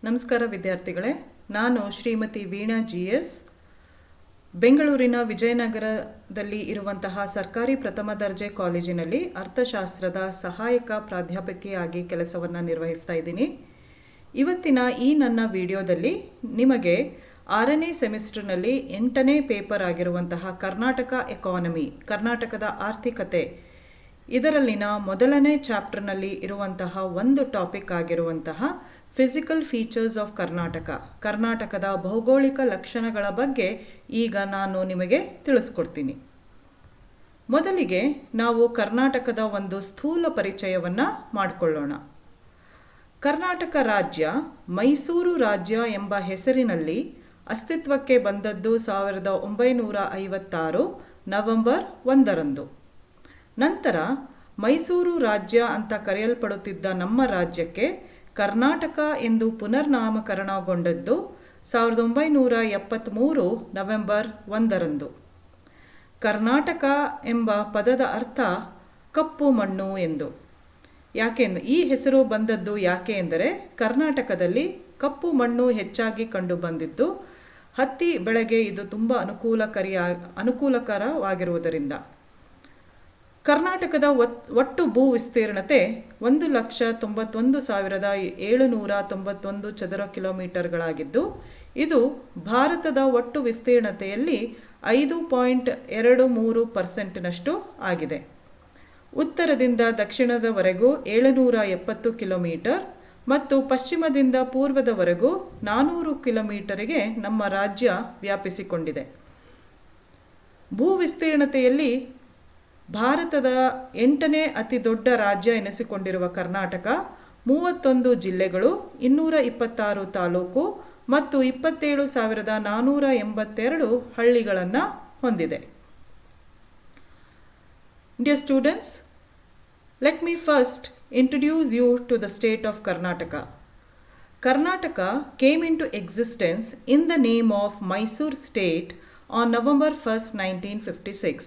ನಮಸ್ಕಾರ ವಿದ್ಯಾರ್ಥಿಗಳೇ, ನಾನು ಶ್ರೀಮತಿ ವೀಣಾ GS, ಬೆಂಗಳೂರಿನ ವಿಜಯನಗರದಲ್ಲಿ ಇರುವಂತಹ ಸರ್ಕಾರಿ ಪ್ರಥಮ ದರ್ಜೆ ಕಾಲೇಜಿನಲ್ಲಿ ಅರ್ಥಶಾಸ್ತ್ರದ ಸಹಾಯಕ ಪ್ರಾಧ್ಯಾಪಕಿಯಾಗಿ ಕೆಲಸವನ್ನು ನಿರ್ವಹಿಸ್ತಾ ಇದ್ದೀನಿ. ಇವತ್ತಿನ ಈ ನನ್ನ ವಿಡಿಯೋದಲ್ಲಿ ನಿಮಗೆ 6ನೇ ಸೆಮಿಸ್ಟರ್ನಲ್ಲಿ 8ನೇ ಪೇಪರ್ ಆಗಿರುವಂತಹ ಕರ್ನಾಟಕ ಎಕಾನಮಿ, ಕರ್ನಾಟಕದ ಆರ್ಥಿಕತೆ, ಇದರಲ್ಲಿನ ಮೊದಲನೇ ಚಾಪ್ಟರ್ನಲ್ಲಿ ಇರುವಂತಹ ಒಂದು ಟಾಪಿಕ್ ಆಗಿರುವಂತಹ ಫಿಸಿಕಲ್ ಫೀಚರ್ಸ್ ಆಫ್ ಕರ್ನಾಟಕ, ಕರ್ನಾಟಕದ ಭೌಗೋಳಿಕ ಲಕ್ಷಣಗಳ ಬಗ್ಗೆ ಈಗ ನಾನು ನಿಮಗೆ ತಿಳಿಸ್ಕೊಡ್ತೀನಿ. ಮೊದಲಿಗೆ ನಾವು ಕರ್ನಾಟಕದ ಒಂದು ಸ್ಥೂಲ ಪರಿಚಯವನ್ನು ಮಾಡಿಕೊಳ್ಳೋಣ. ಕರ್ನಾಟಕ ರಾಜ್ಯ ಮೈಸೂರು ರಾಜ್ಯ ಎಂಬ ಹೆಸರಿನಲ್ಲಿ ಅಸ್ತಿತ್ವಕ್ಕೆ ಬಂದದ್ದು 1956 ನವೆಂಬರ್ 1ರಂದು. ನಂತರ ಮೈಸೂರು ರಾಜ್ಯ ಅಂತ ಕರೆಯಲ್ಪಡುತ್ತಿದ್ದ ನಮ್ಮ ರಾಜ್ಯಕ್ಕೆ ಕರ್ನಾಟಕ ಎಂದು ಪುನರ್ನಾಮಕರಣಗೊಂಡದ್ದು 1973 ನವೆಂಬರ್ 1ರಂದು. ಕರ್ನಾಟಕ ಎಂಬ ಪದದ ಅರ್ಥ ಕಪ್ಪು ಮಣ್ಣು ಎಂದು. ಈ ಹೆಸರು ಬಂದದ್ದು ಯಾಕೆ ಎಂದರೆ ಕರ್ನಾಟಕದಲ್ಲಿ ಕಪ್ಪು ಮಣ್ಣು ಹೆಚ್ಚಾಗಿ ಕಂಡು ಬಂದಿದ್ದು ಹತ್ತಿ ಬೆಳೆಗೆ ಇದು ತುಂಬ ಅನುಕೂಲಕರವಾಗಿರುವುದರಿಂದ. ಕರ್ನಾಟಕದ ಒಟ್ಟು ಭೂ ವಿಸ್ತೀರ್ಣತೆ 1,91,791 ಚದರ ಕಿಲೋಮೀಟರ್ಗಳಾಗಿದ್ದು ಇದು ಭಾರತದ ಒಟ್ಟು ವಿಸ್ತೀರ್ಣತೆಯಲ್ಲಿ 5.23% ಆಗಿದೆ. ಉತ್ತರದಿಂದ ದಕ್ಷಿಣದವರೆಗೂ 770 ಕಿಲೋಮೀಟರ್ ಮತ್ತು ಪಶ್ಚಿಮದಿಂದ ಪೂರ್ವದವರೆಗೂ 400 ಕಿಲೋಮೀಟರಿಗೆ ನಮ್ಮ ರಾಜ್ಯ ವ್ಯಾಪಿಸಿಕೊಂಡಿದೆ. ಭೂ ವಿಸ್ತೀರ್ಣತೆಯಲ್ಲಿ ಭಾರತದ 8ನೇ ಅತಿ ದೊಡ್ಡ ರಾಜ್ಯ ಎನಿಸಿಕೊಂಡಿರುವ ಕರ್ನಾಟಕ 31 ಜಿಲ್ಲೆಗಳು, 226 ತಾಲೂಕು ಮತ್ತು 27,482 ಹಳ್ಳಿಗಳನ್ನು ಹೊಂದಿದೆ. Dear students, let me first introduce you to the state of Karnataka. Karnataka came into existence in the name of Mysore state on November 1st, 1956.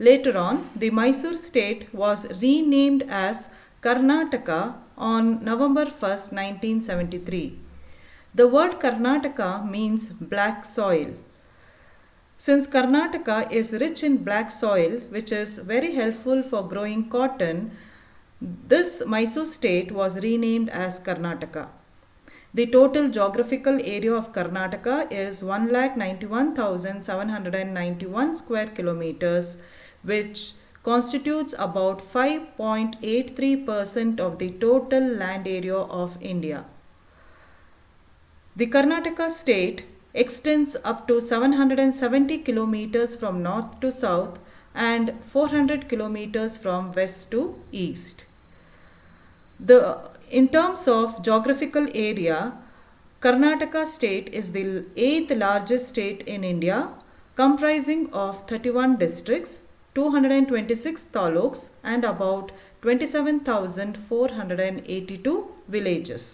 Later on, the Mysore state was renamed as Karnataka on November 1st, 1973. The word Karnataka means black soil. Since Karnataka is rich in black soil, which is very helpful for growing cotton, this Mysore state was renamed as Karnataka. The total geographical area of Karnataka is 1,91,791 square kilometers, which constitutes about 5.83% of the total land area of India. The Karnataka state extends up to 770 kilometers from north to south and 400 kilometers from west to east. In terms of geographical area, Karnataka state is the 8th largest state in India, comprising of 31 districts, 226 taluks and about 27,482 villages.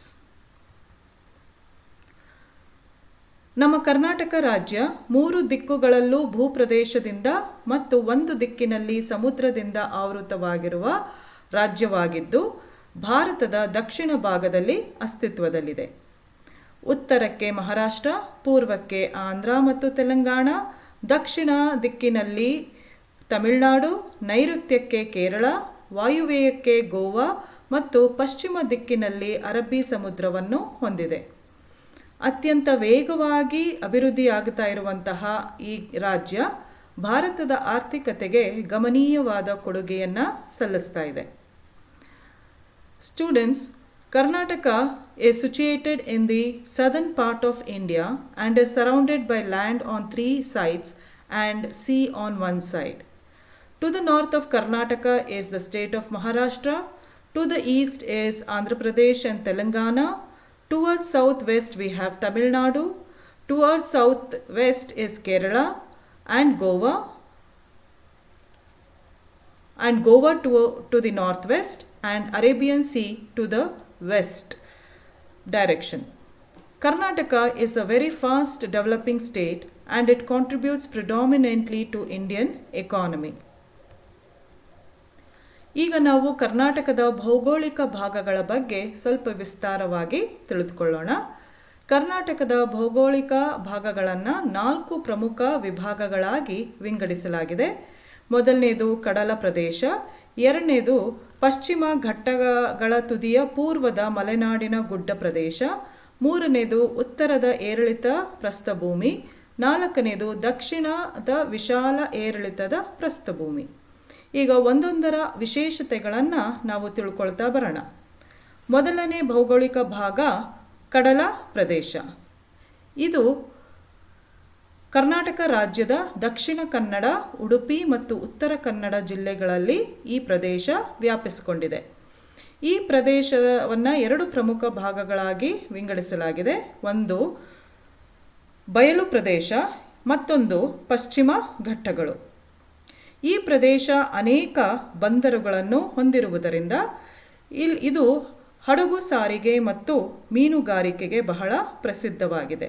ನಮ್ಮ ಕರ್ನಾಟಕ ರಾಜ್ಯ 3 ದಿಕ್ಕುಗಳಲ್ಲೂ ಭೂಪ್ರದೇಶದಿಂದ ಮತ್ತು ಒಂದು ದಿಕ್ಕಿನಲ್ಲಿ ಸಮುದ್ರದಿಂದ ಆವೃತವಾಗಿರುವ ರಾಜ್ಯವಾಗಿದ್ದು ಭಾರತದ ದಕ್ಷಿಣ ಭಾಗದಲ್ಲಿ ಅಸ್ತಿತ್ವದಲ್ಲಿದೆ. ಉತ್ತರಕ್ಕೆ ಮಹಾರಾಷ್ಟ್ರ, ಪೂರ್ವಕ್ಕೆ ಆಂಧ್ರ ಮತ್ತು ತೆಲಂಗಾಣ, ದಕ್ಷಿಣ ದಿಕ್ಕಿನಲ್ಲಿ ತಮಿಳುನಾಡು, ನೈಋತ್ಯಕ್ಕೆ ಕೇರಳ, ವಾಯುವ್ಯಕ್ಕೆ ಗೋವಾ ಮತ್ತು ಪಶ್ಚಿಮ ದಿಕ್ಕಿನಲ್ಲಿ ಅರಬ್ಬಿ ಸಮುದ್ರವನ್ನು ಹೊಂದಿದೆ. ಅತ್ಯಂತ ವೇಗವಾಗಿ ಅಭಿವೃದ್ಧಿಯಾಗುತ್ತಾ ಇರುವಂತಹ ಈ ರಾಜ್ಯ ಭಾರತದ ಆರ್ಥಿಕತೆಗೆ ಗಮನೀಯವಾದ ಕೊಡುಗೆಯನ್ನು ಸಲ್ಲಿಸ್ತಾ ಇದೆ. Students, Karnataka is situated in the southern part of India and is surrounded by land on 3 sides and sea on one side. To the north of Karnataka is the state of Maharashtra, to the east is Andhra Pradesh and Telangana, towards southwest we have Tamil Nadu, towards southwest is Kerala and Goa to the northwest and Arabian Sea to the west direction. Karnataka is a very fast developing state and it contributes predominantly to Indian economy. ಈಗ ನಾವು ಕರ್ನಾಟಕದ ಭೌಗೋಳಿಕ ಭಾಗಗಳ ಬಗ್ಗೆ ಸ್ವಲ್ಪ ವಿಸ್ತಾರವಾಗಿ ತಿಳಿದುಕೊಳ್ಳೋಣ. ಕರ್ನಾಟಕದ ಭೌಗೋಳಿಕ ಭಾಗಗಳನ್ನು 4 ಪ್ರಮುಖ ವಿಭಾಗಗಳಾಗಿ ವಿಂಗಡಿಸಲಾಗಿದೆ. ಮೊದಲನೇದು ಕಡಲ ಪ್ರದೇಶ, ಎರಡನೇದು ಪಶ್ಚಿಮ ಘಟ್ಟಗಳ ತುದಿಯ ಪೂರ್ವದ ಮಲೆನಾಡಿನ ಗುಡ್ಡ ಪ್ರದೇಶ, ಮೂರನೇದು ಉತ್ತರದ ಏರಿಳಿತ ಪ್ರಸ್ಥಭೂಮಿ, ನಾಲ್ಕನೇದು ದಕ್ಷಿಣದ ವಿಶಾಲ ಏರಿಳಿತದ ಪ್ರಸ್ಥಭೂಮಿ. ಈಗ ಒಂದೊಂದರ ವಿಶೇಷತೆಗಳನ್ನು ನಾವು ತಿಳ್ಕೊಳ್ತಾ ಬರೋಣ. ಮೊದಲನೇ ಭೌಗೋಳಿಕ ಭಾಗ ಕಡಲ ಪ್ರದೇಶ. ಇದು ಕರ್ನಾಟಕ ರಾಜ್ಯದ ದಕ್ಷಿಣ ಕನ್ನಡ, ಉಡುಪಿ ಮತ್ತು ಉತ್ತರ ಕನ್ನಡ ಜಿಲ್ಲೆಗಳಲ್ಲಿ ಈ ಪ್ರದೇಶ ವ್ಯಾಪಿಸಿಕೊಂಡಿದೆ. ಈ ಪ್ರದೇಶವನ್ನು 2 ಪ್ರಮುಖ ಭಾಗಗಳಾಗಿ ವಿಂಗಡಿಸಲಾಗಿದೆ. ಒಂದು ಬಯಲು ಪ್ರದೇಶ, ಮತ್ತೊಂದು ಪಶ್ಚಿಮ ಘಟ್ಟಗಳು. ಈ ಪ್ರದೇಶ ಅನೇಕ ಬಂದರುಗಳನ್ನು ಹೊಂದಿರುವುದರಿಂದ ಇದು ಹಡಗು ಸಾರಿಗೆ ಮತ್ತು ಮೀನುಗಾರಿಕೆಗೆ ಬಹಳ ಪ್ರಸಿದ್ಧವಾಗಿದೆ.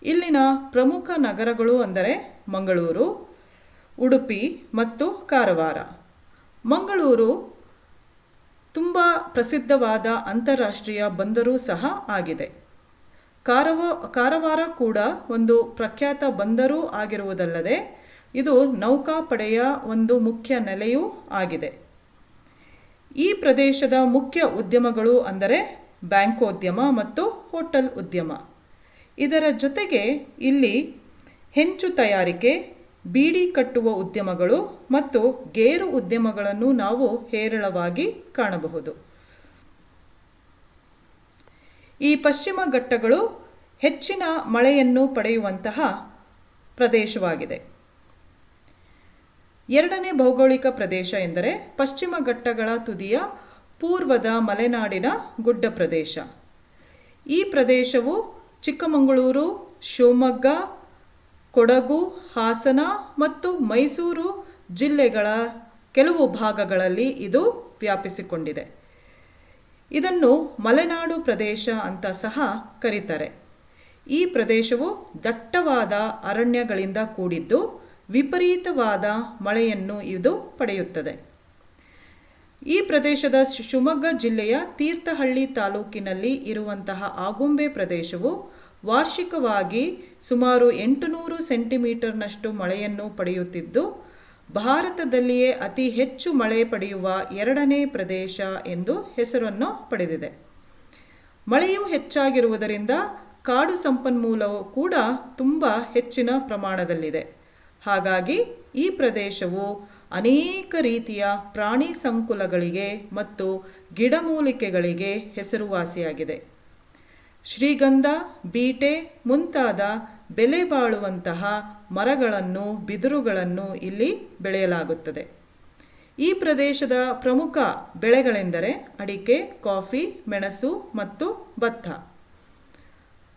ಇಲ್ಲಿನ ಪ್ರಮುಖ ನಗರಗಳು ಅಂದರೆ ಮಂಗಳೂರು, ಉಡುಪಿ ಮತ್ತು ಕಾರವಾರ. ಮಂಗಳೂರು ತುಂಬ ಪ್ರಸಿದ್ಧವಾದ ಅಂತಾರಾಷ್ಟ್ರೀಯ ಬಂದರು ಸಹ ಆಗಿದೆ. ಕಾರವಾರ ಕೂಡ ಒಂದು ಪ್ರಖ್ಯಾತ ಬಂದರೂ ಆಗಿರುವುದಲ್ಲದೆ ಇದು ನೌಕಾಪಡೆಯ ಒಂದು ಮುಖ್ಯ ನೆಲೆಯೂ ಆಗಿದೆ. ಈ ಪ್ರದೇಶದ ಮುಖ್ಯ ಉದ್ಯಮಗಳು ಅಂದರೆ ಬ್ಯಾಂಕೋದ್ಯಮ ಮತ್ತು ಹೋಟೆಲ್ ಉದ್ಯಮ. ಇದರ ಜೊತೆಗೆ ಇಲ್ಲಿ ಹೆಂಚು ತಯಾರಿಕೆ, ಬೀಡಿ ಕಟ್ಟುವ ಉದ್ಯಮಗಳು ಮತ್ತು ಗೇರು ಉದ್ಯಮಗಳನ್ನು ನಾವು ಹೇರಳವಾಗಿ ಕಾಣಬಹುದು. ಈ ಪಶ್ಚಿಮ ಘಟ್ಟಗಳು ಹೆಚ್ಚಿನ ಮಳೆಯನ್ನು ಪಡೆಯುವಂತಹ ಪ್ರದೇಶವಾಗಿದೆ. ಎರಡನೇ ಭೌಗೋಳಿಕ ಪ್ರದೇಶ ಎಂದರೆ ಪಶ್ಚಿಮ ಘಟ್ಟಗಳ ತುದಿಯ ಪೂರ್ವದ ಮಲೆನಾಡಿನ ಗುಡ್ಡ ಪ್ರದೇಶ. ಈ ಪ್ರದೇಶವು ಚಿಕ್ಕಮಗಳೂರು, ಶಿವಮೊಗ್ಗ, ಕೊಡಗು, ಹಾಸನ ಮತ್ತು ಮೈಸೂರು ಜಿಲ್ಲೆಗಳ ಕೆಲವು ಭಾಗಗಳಲ್ಲಿ ಇದು ವ್ಯಾಪಿಸಿಕೊಂಡಿದೆ. ಇದನ್ನು ಮಲೆನಾಡು ಪ್ರದೇಶ ಅಂತ ಸಹ ಕರೀತಾರೆ. ಈ ಪ್ರದೇಶವು ದಟ್ಟವಾದ ಅರಣ್ಯಗಳಿಂದ ಕೂಡಿದ್ದು ವಿಪರೀತವಾದ ಮಳೆಯನ್ನು ಇದು ಪಡೆಯುತ್ತದೆ. ಈ ಪ್ರದೇಶದ ಶಿವಮೊಗ್ಗ ಜಿಲ್ಲೆಯ ತೀರ್ಥಹಳ್ಳಿ ತಾಲೂಕಿನಲ್ಲಿ ಇರುವಂತಹ ಆಗುಂಬೆ ಪ್ರದೇಶವು ವಾರ್ಷಿಕವಾಗಿ ಸುಮಾರು 800 ಸೆಂಟಿಮೀಟರ್ನಷ್ಟು ಮಳೆಯನ್ನು ಪಡೆಯುತ್ತಿದ್ದು ಭಾರತದಲ್ಲಿಯೇ ಅತಿ ಹೆಚ್ಚು ಮಳೆ ಪಡೆಯುವ 2ನೇ ಪ್ರದೇಶ ಎಂದು ಹೆಸರನ್ನು ಪಡೆದಿದೆ. ಮಳೆಯು ಹೆಚ್ಚಾಗಿರುವುದರಿಂದ ಕಾಡು ಸಂಪನ್ಮೂಲವು ಕೂಡ ತುಂಬ ಹೆಚ್ಚಿನ ಪ್ರಮಾಣದಲ್ಲಿದೆ. ಹಾಗಾಗಿ ಈ ಪ್ರದೇಶವು ಅನೇಕ ರೀತಿಯ ಪ್ರಾಣಿ ಸಂಕುಲಗಳಿಗೆ ಮತ್ತು ಗಿಡಮೂಲಿಕೆಗಳಿಗೆ ಹೆಸರುವಾಸಿಯಾಗಿದೆ. ಶ್ರೀಗಂಧ, ಬೀಟೆ ಮುಂತಾದ ಬೆಲೆ ಬಾಳುವಂತಹ ಮರಗಳನ್ನು, ಬಿದಿರುಗಳನ್ನು ಇಲ್ಲಿ ಬೆಳೆಯಲಾಗುತ್ತದೆ. ಈ ಪ್ರದೇಶದ ಪ್ರಮುಖ ಬೆಳೆಗಳೆಂದರೆ ಅಡಿಕೆ, ಕಾಫಿ, ಮೆಣಸು ಮತ್ತು ಭತ್ತ.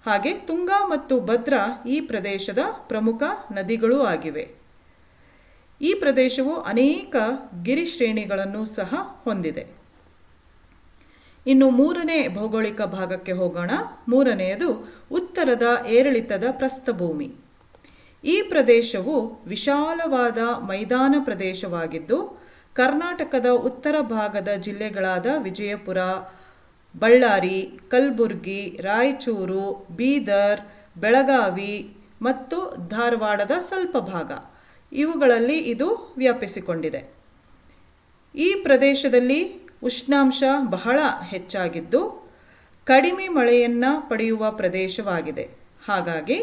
ಹಾಗೆ ತುಂಗಾ ಮತ್ತು ಭದ್ರಾ ಈ ಪ್ರದೇಶದ ಪ್ರಮುಖ ನದಿಗಳೂ ಆಗಿವೆ. ಈ ಪ್ರದೇಶವು ಅನೇಕ ಗಿರಿಶ್ರೇಣಿಗಳನ್ನು ಸಹ ಹೊಂದಿದೆ. ಇನ್ನು 3ನೇ ಭೌಗೋಳಿಕ ಭಾಗಕ್ಕೆ ಹೋಗೋಣ. 3ನೇದು ಉತ್ತರದ ಏರಿಳಿತದ ಪ್ರಸ್ಥಭೂಮಿ. ಈ ಪ್ರದೇಶವು ವಿಶಾಲವಾದ ಮೈದಾನ ಪ್ರದೇಶವಾಗಿದ್ದು ಕರ್ನಾಟಕದ ಉತ್ತರ ಭಾಗದ ಜಿಲ್ಲೆಗಳಾದ ವಿಜಯಪುರ, ಬಳ್ಳಾರಿ, ಕಲಬುರ್ಗಿ, ರಾಯಚೂರು, ಬೀದರ್, ಬೆಳಗಾವಿ ಮತ್ತು ಧಾರವಾಡದ ಸ್ವಲ್ಪ ಭಾಗ ಇವುಗಳಲ್ಲಿ ಇದು ವ್ಯಾಪಿಸಿಕೊಂಡಿದೆ. ಈ ಪ್ರದೇಶದಲ್ಲಿ ಉಷ್ಣಾಂಶ ಬಹಳ ಹೆಚ್ಚಾಗಿದ್ದು ಕಡಿಮೆ ಮಳೆಯನ್ನು ಪಡೆಯುವ ಪ್ರದೇಶವಾಗಿದೆ. ಹಾಗಾಗಿ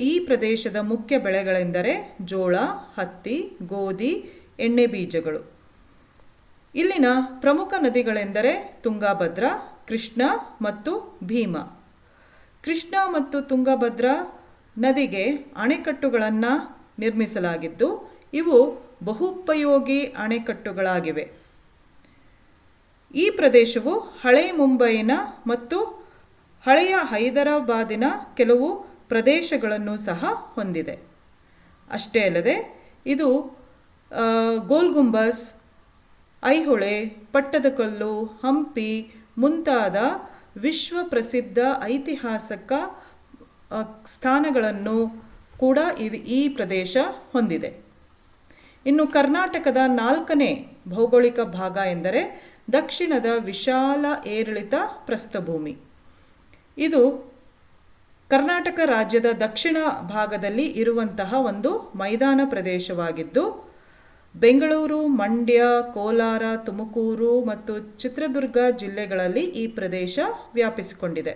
ಈ ಪ್ರದೇಶದ ಮುಖ್ಯ ಬೆಳೆಗಳೆಂದರೆ ಜೋಳ, ಹತ್ತಿ, ಗೋಧಿ, ಎಣ್ಣೆ ಬೀಜಗಳು. ಇಲ್ಲಿನ ಪ್ರಮುಖ ನದಿಗಳೆಂದರೆ ತುಂಗಭದ್ರಾ, ಕೃಷ್ಣ ಮತ್ತು ಭೀಮಾ. ಕೃಷ್ಣ ಮತ್ತು ತುಂಗಭದ್ರಾ ನದಿಗೆ ಅಣೆಕಟ್ಟುಗಳನ್ನು ನಿರ್ಮಿಸಲಾಗಿದ್ದು ಇವು ಬಹುಪಯೋಗಿ ಅಣೆಕಟ್ಟುಗಳಾಗಿವೆ. ಈ ಪ್ರದೇಶವು ಹಳೆ ಮುಂಬೈನ ಮತ್ತು ಹಳೆಯ ಹೈದರಾಬಾದಿನ ಕೆಲವು ಪ್ರದೇಶಗಳನ್ನು ಸಹ ಹೊಂದಿದೆ. ಅಷ್ಟೇ ಅಲ್ಲದೆ ಇದು ಗೋಲ್ ಗುಂಬಸ್, ಐಹೊಳೆ, ಪಟ್ಟದಕಲ್ಲು, ಹಂಪಿ ಮುಂತಾದ ವಿಶ್ವ ಪ್ರಸಿದ್ಧ ಐತಿಹಾಸಿಕ ಸ್ಥಾನಗಳನ್ನು ಕೂಡ ಈ ಪ್ರದೇಶ ಹೊಂದಿದೆ. ಇನ್ನು ಕರ್ನಾಟಕದ 4ನೇ ಭೌಗೋಳಿಕ ಭಾಗ ಎಂದರೆ ದಕ್ಷಿಣದ ವಿಶಾಲ ಏರಿಳಿತ ಪ್ರಸ್ಥಭೂಮಿ. ಇದು ಕರ್ನಾಟಕ ರಾಜ್ಯದ ದಕ್ಷಿಣ ಭಾಗದಲ್ಲಿ ಇರುವಂತಹ ಒಂದು ಮೈದಾನ ಪ್ರದೇಶವಾಗಿದ್ದು, ಬೆಂಗಳೂರು, ಮಂಡ್ಯ, ಕೋಲಾರ, ತುಮಕೂರು ಮತ್ತು ಚಿತ್ರದುರ್ಗ ಜಿಲ್ಲೆಗಳಲ್ಲಿ ಈ ಪ್ರದೇಶ ವ್ಯಾಪಿಸಿಕೊಂಡಿದೆ.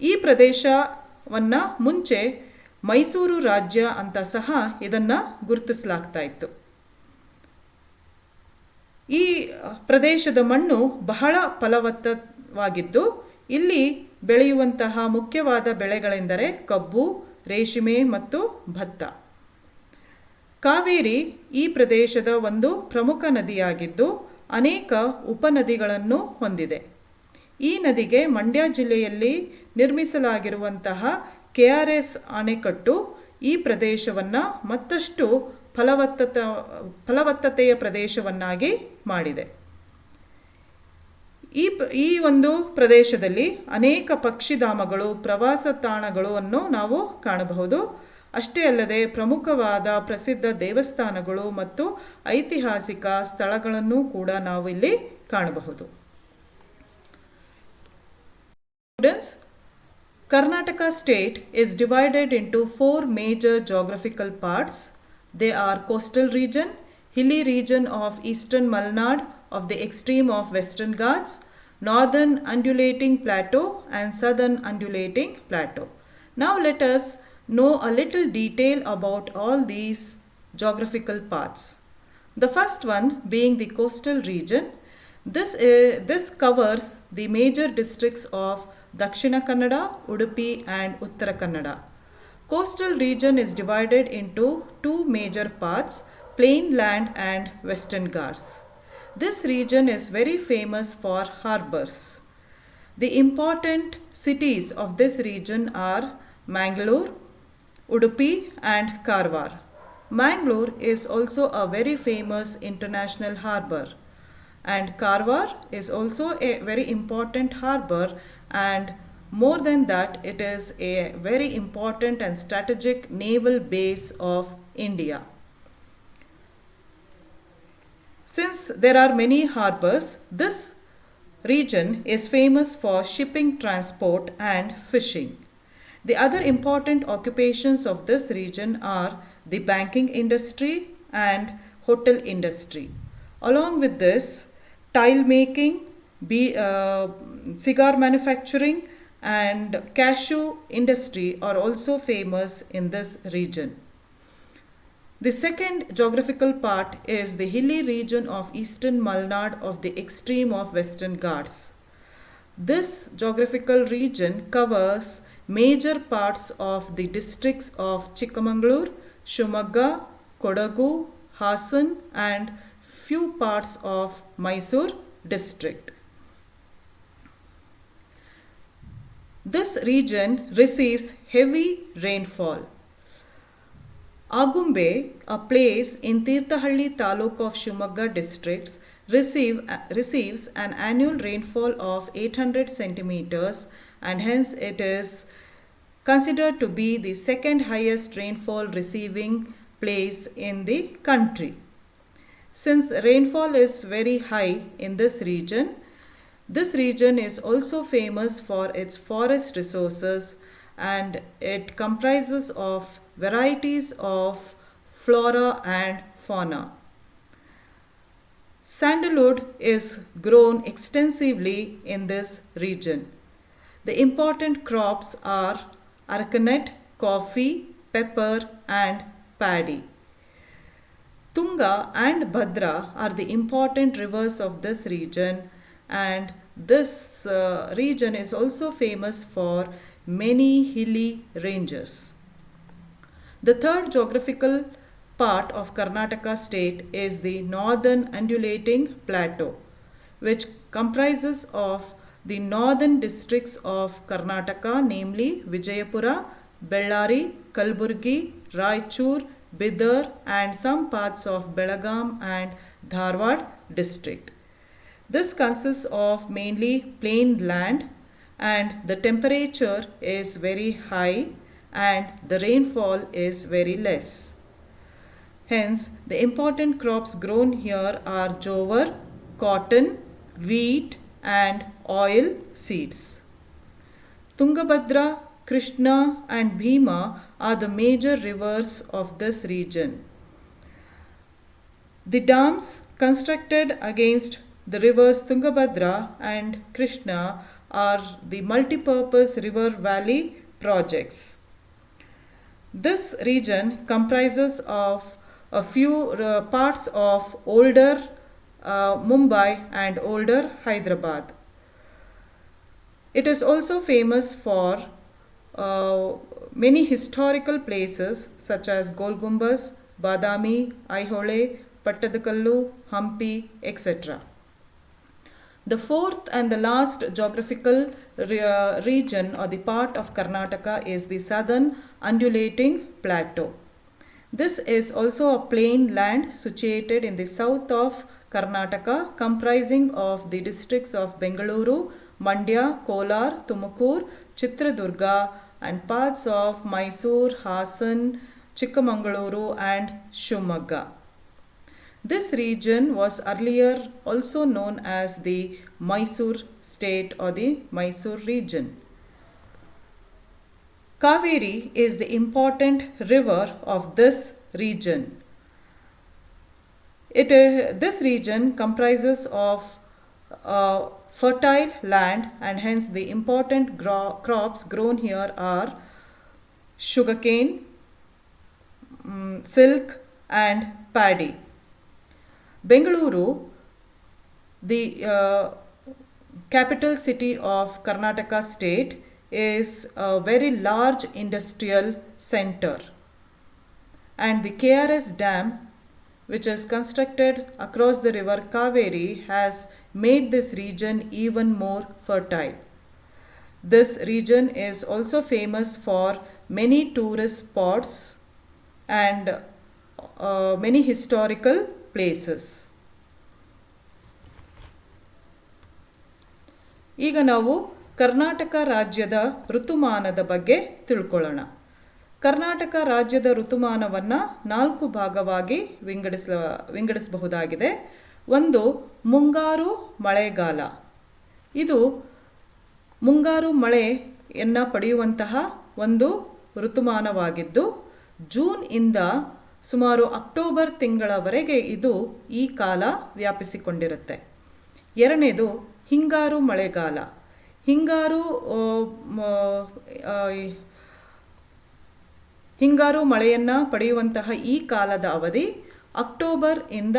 ಈ ಪ್ರದೇಶವನ್ನು ಮುಂಚೆ ಮೈಸೂರು ರಾಜ್ಯ ಅಂತ ಸಹ ಇದನ್ನು ಗುರುತಿಸಲಾಗ್ತಾ ಇತ್ತು. ಈ ಪ್ರದೇಶದ ಮಣ್ಣು ಬಹಳ ಫಲವತ್ತವಾಗಿದ್ದು, ಇಲ್ಲಿ ಬೆಳೆಯುವಂತಹ ಮುಖ್ಯವಾದ ಬೆಳೆಗಳೆಂದರೆ ಕಬ್ಬು, ರೇಷ್ಮೆ ಮತ್ತು ಭತ್ತ. ಕಾವೇರಿ ಈ ಪ್ರದೇಶದ ಒಂದು ಪ್ರಮುಖ ನದಿಯಾಗಿದ್ದು, ಅನೇಕ ಉಪನದಿಗಳನ್ನು ಹೊಂದಿದೆ. ಈ ನದಿಗೆ ಮಂಡ್ಯ ಜಿಲ್ಲೆಯಲ್ಲಿ ನಿರ್ಮಿಸಲಾಗಿರುವಂತಹ KRS ಅಣೆಕಟ್ಟು ಈ ಪ್ರದೇಶವನ್ನು ಮತ್ತಷ್ಟು ಫಲವತ್ತತೆಯ ಪ್ರದೇಶವನ್ನಾಗಿ ಮಾಡಿದೆ. ಈ ಒಂದು ಪ್ರದೇಶದಲ್ಲಿ ಅನೇಕ ಪಕ್ಷಿಧಾಮಗಳು, ಪ್ರವಾಸ ತಾಣಗಳನ್ನು ನಾವು ಕಾಣಬಹುದು. ಅಷ್ಟೇ ಅಲ್ಲದೆ ಪ್ರಮುಖವಾದ ಪ್ರಸಿದ್ಧ ದೇವಸ್ಥಾನಗಳು ಮತ್ತು ಐತಿಹಾಸಿಕ ಸ್ಥಳಗಳನ್ನು ಕೂಡ ನಾವು ಇಲ್ಲಿ ಕಾಣಬಹುದು. Students, Karnataka state is divided into 4 major geographical parts. They are coastal region, hilly region of eastern Malnad of the extreme of Western Ghats, northern undulating plateau and southern undulating plateau. Now let us know a little detail about all these geographical parts. The first one being the coastal region. This covers the major districts of Dakshina Kannada, Udupi and Uttara Kannada. Coastal region is divided into 2 major parts, plain land and Western Ghats. This region is very famous for harbors. The important cities of this region are Mangalore, Udupi and Karwar. Mangalore is also a very famous international harbor, and Karwar is also a very important harbor, and more than that, it is a very important and strategic naval base of India. Since there are many harbors, this region is famous for shipping, transport and fishing. The other important occupations of this region are the banking industry and hotel industry. Along with this, tile making, cigar manufacturing and cashew industry are also famous in this region. The second geographical part is the hilly region of eastern Malnad of the extreme of Western Ghats. This geographical region covers major parts of the districts of Chikmagalur, Shivamogga, Kodagu, Hassan and few parts of Mysore district. This region receives heavy rainfall. Agumbe, a place in Tirthahalli Taluk of Shivamogga district, receives an annual rainfall of 800 centimeters, and hence it is considered to be the second highest rainfall receiving place in the country. Since rainfall is very high in this region is also famous for its forest resources, and it comprises of varieties of flora and fauna. Sandalwood is grown extensively in this region. The important crops are arecanut, coffee, pepper and paddy. Tunga and Bhadra are the important rivers of this region, and this region is also famous for many hilly ranges. The third geographical part of Karnataka state is the northern undulating plateau, which comprises of the northern districts of Karnataka, namely Vijayapura, Bellary, Kalburgi, Raichur, Bidar and some parts of Belagaum and Dharwad district. This consists of mainly plain land, and the temperature is very high and the rainfall is very less. Hence, the important crops grown here are jowar, cotton, wheat, and oil seeds. Tungabhadra, Krishna, and Bhima are the major rivers of this region. The dams constructed against the rivers Tungabhadra and Krishna are the multi-purpose river valley projects. This region comprises of a few parts of older Mumbai and older Hyderabad. It is also famous for many historical places such as Golgumbas, Badami, Aihole, Pattadakallu, Hampi, etc. The fourth and the last geographical region or the part of Karnataka is the southern undulating plateau. This is also a plain land situated in the south of Karnataka, comprising of the districts of Bengaluru, Mandya, Kolar, Tumakuru, Chitradurga, and parts of Mysore, Hassan, Chikkamangaluru, and Shivamogga. This region was earlier also known as the Mysore state or the Mysore region. Kaveri is the important river of this region. This region comprises of fertile land, and hence the important crops grown here are sugarcane, silk, and paddy. Bengaluru, the capital city of Karnataka state, is a very large industrial center, and the KRS dam, which is constructed across the river Kaveri, has made this region even more fertile. This region is also famous for many tourist spots and many historical places. ಈಗ ನಾವು ಕರ್ನಾಟಕ ರಾಜ್ಯದ ಋತುಮಾನದ ಬಗ್ಗೆ ತಿಳ್ಕೊಳ್ಳೋಣ. ಕರ್ನಾಟಕ ರಾಜ್ಯದ ಋತುಮಾನವನ್ನು 4 ಭಾಗವಾಗಿ ವಿಂಗಡಿಸಬಹುದಾಗಿದೆ. ಒಂದು ಮುಂಗಾರು ಮಳೆಗಾಲ. ಇದು ಮುಂಗಾರು ಮಳೆಯನ್ನು ಪಡೆಯುವಂತಹ ಒಂದು ಋತುಮಾನವಾಗಿದ್ದು, ಜೂನ್ ಇಂದ ಸುಮಾರು ಅಕ್ಟೋಬರ್ ತಿಂಗಳವರೆಗೆ ಇದು ಈ ಕಾಲ ವ್ಯಾಪಿಸಿಕೊಂಡಿರುತ್ತೆ. ಎರಡನೇದು ಹಿಂಗಾರು ಮಳೆಗಾಲ. ಹಿಂಗಾರು ಮಳೆಯನ್ನು ಪಡೆಯುವಂತಹ ಈ ಕಾಲದ ಅವಧಿ ಅಕ್ಟೋಬರ್ ಇಂದ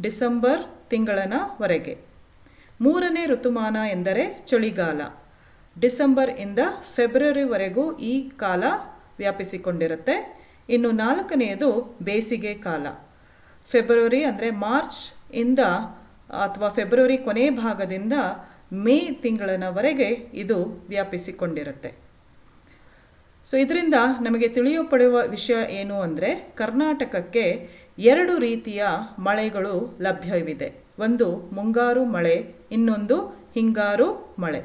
ಡಿಸೆಂಬರ್ ತಿಂಗಳವರೆಗೆ. ಮೂರನೇ ಋತುಮಾನ ಎಂದರೆ ಚಳಿಗಾಲ. ಡಿಸೆಂಬರ್ ಇಂದ ಫೆಬ್ರವರಿವರೆಗೂ ಈ ಕಾಲ ವ್ಯಾಪಿಸಿಕೊಂಡಿರುತ್ತೆ. ಇನ್ನು ನಾಲ್ಕನೆಯದು ಬೇಸಿಗೆ ಕಾಲ. ಫೆಬ್ರವರಿ ಅಂದರೆ ಮಾರ್ಚ್ ಇಂದ ಅಥವಾ ಫೆಬ್ರವರಿ ಕೊನೆ ಭಾಗದಿಂದ ಮೇ ತಿಂಗಳವರೆಗೆ ಇದು ವ್ಯಾಪಿಸಿಕೊಂಡಿರುತ್ತೆ. ಸೊ ಇದರಿಂದ ನಮಗೆ ತಿಳಿಯಪಡುವ ವಿಷಯ ಏನು ಅಂದರೆ, ಕರ್ನಾಟಕಕ್ಕೆ 2 ರೀತಿಯ ಮಳೆಗಳು ಲಭ್ಯವಿದೆ. ಒಂದು ಮುಂಗಾರು ಮಳೆ, ಇನ್ನೊಂದು ಹಿಂಗಾರು ಮಳೆ.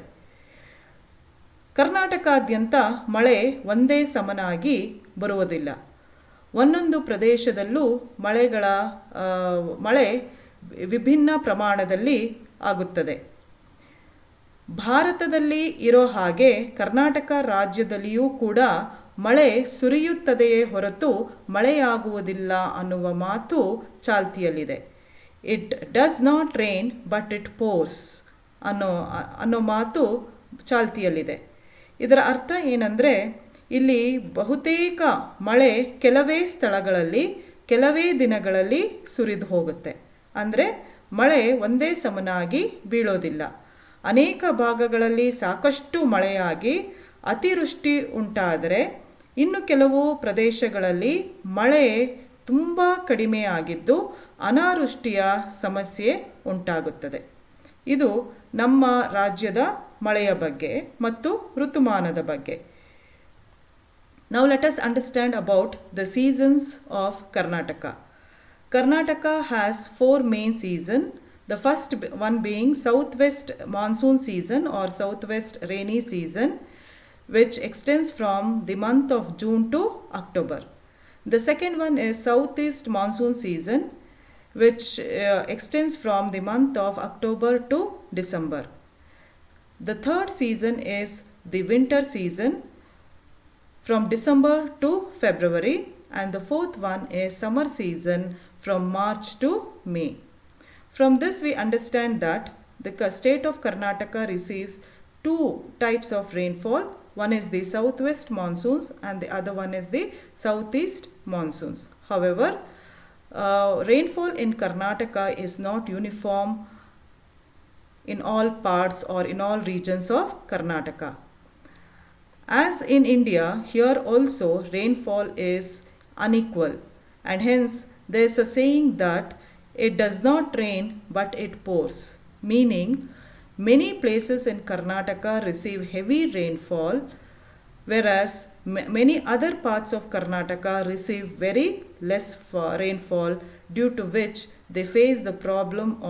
ಕರ್ನಾಟಕಾದ್ಯಂತ ಮಳೆ ಒಂದೇ ಸಮನಾಗಿ ಬರುವುದಿಲ್ಲ. ಒಂದೊಂದು ಪ್ರದೇಶದಲ್ಲೂ ಮಳೆ ವಿಭಿನ್ನ ಪ್ರಮಾಣದಲ್ಲಿ ಆಗುತ್ತದೆ. ಭಾರತದಲ್ಲಿ ಇರೋ ಹಾಗೆ ಕರ್ನಾಟಕ ರಾಜ್ಯದಲ್ಲಿಯೂ ಕೂಡ ಮಳೆ ಸುರಿಯುತ್ತದೆಯೇ ಹೊರತು ಮಳೆಯಾಗುವುದಿಲ್ಲ ಅನ್ನುವ ಮಾತು ಚಾಲ್ತಿಯಲ್ಲಿದೆ. It does not rain but it pours ಅನ್ನೋ ಮಾತು ಚಾಲ್ತಿಯಲ್ಲಿದೆ. ಇದರ ಅರ್ಥ ಏನಂದರೆ, ಇಲ್ಲಿ ಬಹುತೇಕ ಮಳೆ ಕೆಲವೇ ಸ್ಥಳಗಳಲ್ಲಿ ಕೆಲವೇ ದಿನಗಳಲ್ಲಿ ಸುರಿದು ಹೋಗುತ್ತೆ. ಅಂದರೆ ಮಳೆ ಒಂದೇ ಸಮನಾಗಿ ಬೀಳೋದಿಲ್ಲ. ಅನೇಕ ಭಾಗಗಳಲ್ಲಿ ಸಾಕಷ್ಟು ಮಳೆಯಾಗಿ ಅತಿವೃಷ್ಟಿ ಉಂಟಾದರೆ, ಇನ್ನು ಕೆಲವು ಪ್ರದೇಶಗಳಲ್ಲಿ ಮಳೆ ತುಂಬ ಕಡಿಮೆಯಾಗಿದ್ದು ಅನಾವೃಷ್ಟಿಯ ಸಮಸ್ಯೆ ಉಂಟಾಗುತ್ತದೆ. ಇದು ನಮ್ಮ ರಾಜ್ಯದ ಮಳೆಯ ಬಗ್ಗೆ ಮತ್ತು ಋತುಮಾನದ ಬಗ್ಗೆ. Now let us understand about the seasons of Karnataka. Karnataka has 4 main seasons. The first one being southwest monsoon season or southwest rainy season, which extends from the month of June to October. The second one is southeast monsoon season, which extends from the month of October to December. The third season is the winter season from December to February, and the fourth one is summer season from March to May. From this we understand that the state of Karnataka receives two types of rainfall. One is the southwest monsoons and the other one is the southeast monsoons. However, rainfall in Karnataka is not uniform in all parts or in all regions of Karnataka. As in India, here also rainfall is unequal, and hence there is a saying that it does not rain but it pours, meaning many places in Karnataka receive heavy rainfall, whereas many other parts of Karnataka receive very less rainfall, due to which they face the problem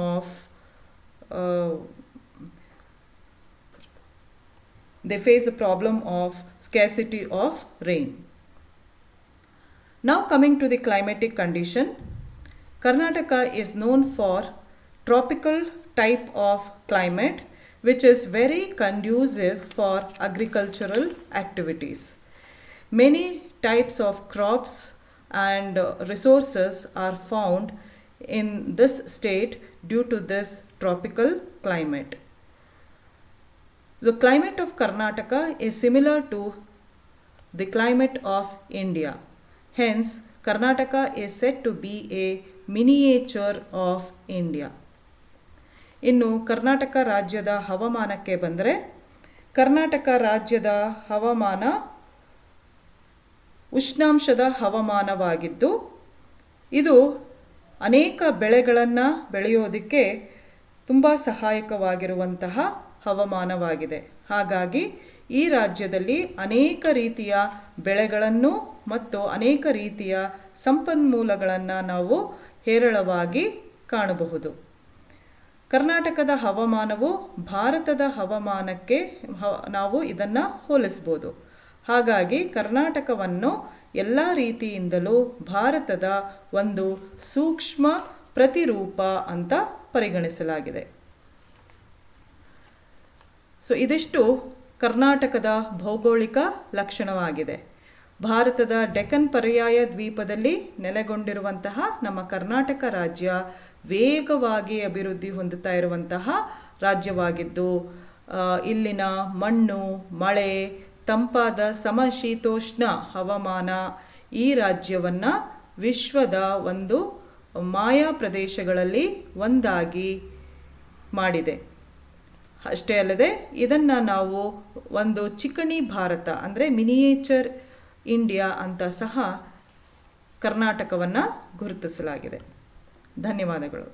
of scarcity of rain. Now coming to the climatic condition, Karnataka is known for tropical type of climate, which is very conducive for agricultural activities. Many types of crops and resources are found in this state due to this tropical climate. The climate of Karnataka is similar to the climate of India. Hence, Karnataka is said to be a miniature of India. ಇನ್ನು ಕರ್ನಾಟಕ ರಾಜ್ಯದ ಹವಾಮಾನಕ್ಕೆ ಬಂದರೆ, ಕರ್ನಾಟಕ ರಾಜ್ಯದ ಹವಾಮಾನ ಉಷ್ಣಾಂಶದ ಹವಾಮಾನವಾಗಿದ್ದು, ಇದು ಅನೇಕ ಬೆಳೆಗಳನ್ನು ಬೆಳೆಯೋದಕ್ಕೆ ತುಂಬ ಸಹಾಯಕವಾಗಿರುವಂತಹ ಹವಾಮಾನವಾಗಿದೆ. ಹಾಗಾಗಿ ಈ ರಾಜ್ಯದಲ್ಲಿ ಅನೇಕ ರೀತಿಯ ಬೆಳೆಗಳನ್ನು ಮತ್ತು ಅನೇಕ ರೀತಿಯ ಸಂಪನ್ಮೂಲಗಳನ್ನು ನಾವು ಹೇರಳವಾಗಿ ಕಾಣಬಹುದು. ಕರ್ನಾಟಕದ ಹವಾಮಾನವು ಭಾರತದ ಹವಾಮಾನಕ್ಕೆ ನಾವು ಇದನ್ನು ಹೋಲಿಸ್ಬೋದು. ಹಾಗಾಗಿ ಕರ್ನಾಟಕವನ್ನು ಎಲ್ಲ ರೀತಿಯಿಂದಲೂ ಭಾರತದ ಒಂದು ಸೂಕ್ಷ್ಮ ಪ್ರತಿರೂಪ ಅಂತ ಪರಿಗಣಿಸಲಾಗಿದೆ. ಇದಿಷ್ಟು ಕರ್ನಾಟಕದ ಭೌಗೋಳಿಕ ಲಕ್ಷಣವಾಗಿದೆ. ಭಾರತದ ಡೆಕ್ಕನ್ ಪರ್ಯಾಯ ದ್ವೀಪದಲ್ಲಿ ನೆಲೆಗೊಂಡಿರುವಂತಹ ನಮ್ಮ ಕರ್ನಾಟಕ ರಾಜ್ಯ ವೇಗವಾಗಿ ಅಭಿವೃದ್ಧಿ ಹೊಂದುತ್ತಾ ಇರುವಂತಹ ರಾಜ್ಯವಾಗಿದ್ದು, ಇಲ್ಲಿನ ಮಣ್ಣು, ಮಳೆ, ತಂಪಾದ ಸಮಶೀತೋಷ್ಣ ಹವಾಮಾನ ಈ ರಾಜ್ಯವನ್ನು ವಿಶ್ವದ ಒಂದು ಮಾಯಾ ಪ್ರದೇಶಗಳಲ್ಲಿ ಒಂದಾಗಿ ಮಾಡಿದೆ. ಅಷ್ಟೇ ಅಲ್ಲದೆ ಇದನ್ನು ನಾವು ಒಂದು ಚಿಕಣಿ ಭಾರತ ಅಂದರೆ ಮಿನಿಯೇಚರ್ ಇಂಡಿಯಾ ಅಂತ ಸಹ ಕರ್ನಾಟಕವನ್ನು ಗುರುತಿಸಲಾಗಿದೆ. ಧನ್ಯವಾದಗಳು.